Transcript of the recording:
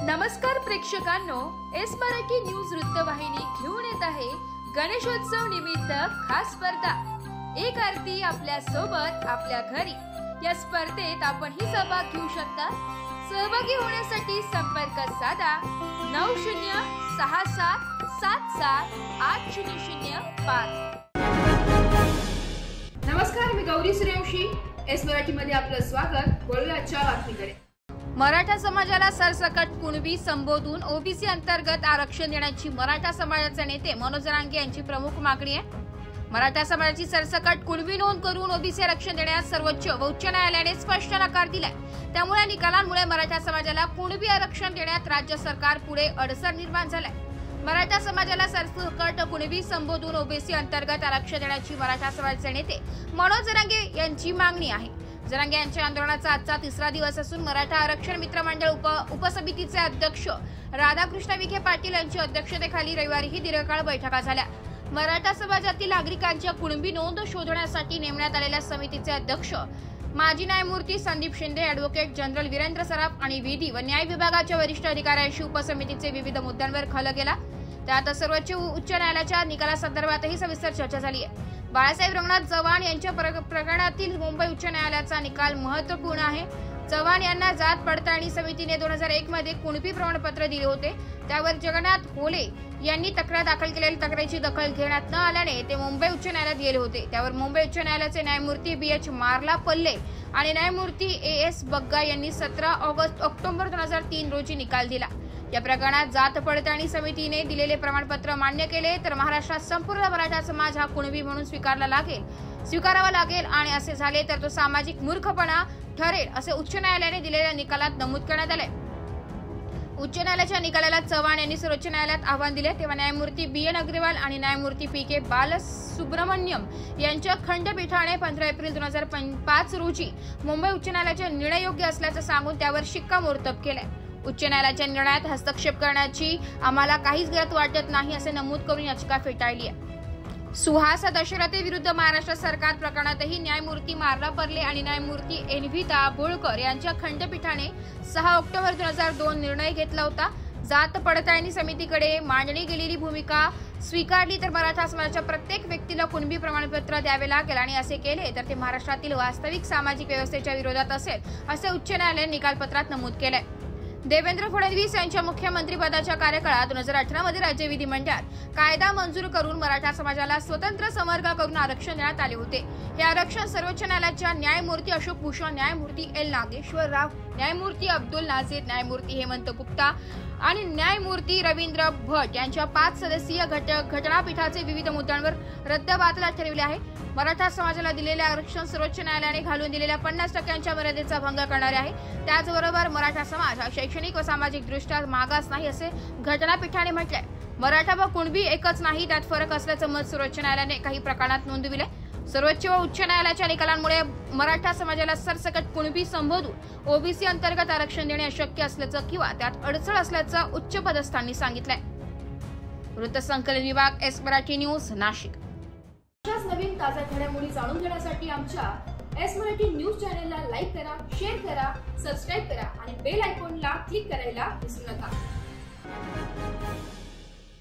नमस्कार प्रेक्षकांनो, S Marathi news वृत्तवाहिनी घेऊन येत आहे गणेशोत्सव निमित्त खास स्पर्धा एक आरती आपल्या सोबत आपल्या घरी। या स्पर्धेत आपणही सहभाग घेऊ शकता। सहभागी होण्यासाठी संपर्क साधा 9067778005। नमस्कार, मी गौरी सूर्यवंशी, एस मराठी मध्ये आपलं स्वागत। बोलूया आजच्या बातमीकडे। मराठा समाजाला सरसकट कुणबी संबोधून ओबीसी अंतर्गत आरक्षण देण्याची मराठा समाजाचे नेते मनोज जरांगे यांची प्रमुख मागणी आहे। मराठा समाजाची सरसकट कुणबी नोंद करून ओबीसी आरक्षण देण्यास सर्वोच्च व उच्च न्यायालयाने स्पष्ट नकार दिलाय। त्यामुळे निकालांमुळे मराठा समाजाला कुणबी आरक्षण देण्यात राज्य सरकार पुढे अडचण निर्माण झालाय। मराठा समाजाला सरसकट कुणबी संबोधून ओबीसी अंतर्गत आरक्षण देण्याची मराठा समाजाचे नेते मनोज जरांगे यांची मागणी आहे। जरांगे यांच्या आंदोलनाचा आजचा तिसरा दिवस असून मराठा आरक्षण मित्र मंडळ उपसमितीचे अध्यक्ष राधाकृष्ण विखे पाटील यांच्या अध्यक्षतेखाली रविवारी ही दीर्घकाळ बैठका झाल्या। मराठा समाजातील नागरिकांच्या कुणबी नोंद शोधण्यासाठी नेमण्यात आलेल्या समितीचे अध्यक्ष माजी न्यायमूर्ती संदीप शिंदे, ॲडव्होकेट जनरल वीरेंद्र सराफ आणि विधी व न्याय विभागाच्या वरिष्ठ अधिकाऱ्यांशी उपसमितीचे विविध मुद्द्यांवर खल केला। त्यात सर्वोच्च उच्च न्यायालयाच्या निकालासंदर्भातही सविस्तर चर्चा झाली आहे। बाळासाहेब रंगनाथ चव्हाण यांच्या प्रकरणातील मुंबई उच्च न्यायालयाचा निकाल महत्त्वपूर्ण आहे। चव्हाण यांना जात पडताळणी समितीने 2001 मध्ये कुणबी प्रमाणपत्र दिले होते। त्यावर जगन्नाथ होले यांनी तक्रार दाखल केलेली तक्रारीची दखल घेण्यात न आल्याने ते मुंबई उच्च न्यायालयात गेले होते। त्यावर मुंबई उच्च न्यायालयाचे न्यायमूर्ती BH मार्लापल्ले आणि न्यायमूर्ती AS बग्गा यांनी 17 ऑक्टोबर 2003 रोजी निकाल दिला। या प्रकरणात जात पडताळणी दिलेले प्रमाणपत्र मान्य केले तर महाराष्ट्रात संपूर्ण मराठा समाज हा कुणबी म्हणून स्वीकारावा लागेल आणि असे झाले तर तो सामाजिक मूर्खपणा ठरेल असे उच्च न्यायालयाने दिलेल्या निकालात नमूद करण्यात आले। उच्च न्यायालयाच्या निकालाला चव्हाण यांनी सर्वोच्च न्यायालयात आव्हान दिले, तेव्हा न्यायमूर्ती BN अग्रवाल आणि न्यायमूर्ती PK बालसुब्रमण्यम यांच्या खंडपीठाने 15 एप्रिल 2005 रोजी मुंबई उच्च न्यायालयाचा निर्णय योग्य असल्याचं सांगून त्यावर शिक्कामोर्तब केलंय। उच्च न्यायालयाच्या निर्णयात हस्तक्षेप करण्याची आम्हाला काहीच गरज वाटत नाही असे नमूद करून याचिका फेटाळली आहे। सुहास दशरथे विरुद्ध महाराष्ट्र सरकार प्रकरणातही न्यायमूर्ती मार्लापल्ले आणि न्यायमूर्ती NV दाभोळकर यांच्या खंडपीठाने 6 ऑक्टोबर 2002 निर्णय घेतला होता। जात पडताळणी समितीकडे मांडली गेलेली भूमिका स्वीकारली तर मराठा समाजाच्या प्रत्येक व्यक्तीला कुणबी प्रमाणपत्र द्यावे लागेल आणि असे केले तर ते महाराष्ट्रातील वास्तविक सामाजिक व्यवस्थेच्या विरोधात असेल असे उच्च न्यायालयाने निकालपत्रात नमूद केले। देवेंद्र फडणवीस यांच्या मुख्यमंत्री पदाच्या कार्यकाळात 2018 मध्ये राज्य विधिमंडळात कायदा मंजूर करून मराठा समाजाला स्वतंत्र संवर्ग करून आरक्षण देण्यात आले होते। हे आरक्षण सर्वोच्च न्यायालयाच्या न्यायमूर्ती अशोक भूषण, न्यायमूर्ती L नागेश्वर राव, न्यायमूर्ती अब्दुल नाझीर, न्यायमूर्ती हेमंत गुप्ता आणि न्यायमूर्ती रवींद्र भट यांच्या 5 सदस्यीय घटनापीठाचे विविध मुद्द्यांवर रद्दबातल ठरविले आहे। मराठा समाजाला दिलेले आरक्षण सर्वोच्च न्यायालयाने घालून दिलेल्या 50% मर्यादेचा भंग करणारे आहे। त्याचबरोबर मराठा समाज हा शैक्षणिक व सामाजिक दृष्ट्या मागास नाही असे घटनापीठाने म्हटले आहे। मराठा व कुणबी एकच नाही, त्यात फरक असल्याचं मत सर्वोच्च न्यायालयाने काही प्रकरणात नोंदविले। सर्वोच्च व उच्च न्यायालयाच्या निकालांमुळे मराठा समाजाला सरसकट कुणबी संबोधून ओबीसी अंतर्गत आरक्षण देणे अशक्य असल्याचं किंवा त्यात अडचण असल्याचं उच्च पदस्थांनी सांगितलंय। वृत्तसंकलन विभाग, एस मराठी न्यूज, नाशिक। अशाच नवीन ताज्या घडामोडी जाणून घेण्यासाठी आमच्या एस मराठी न्यूज चॅनलला लाईक करा, शेअर करा, सबस्क्राईब करा आणि बेल आयकॉनला क्लिक करायला विसरू नका।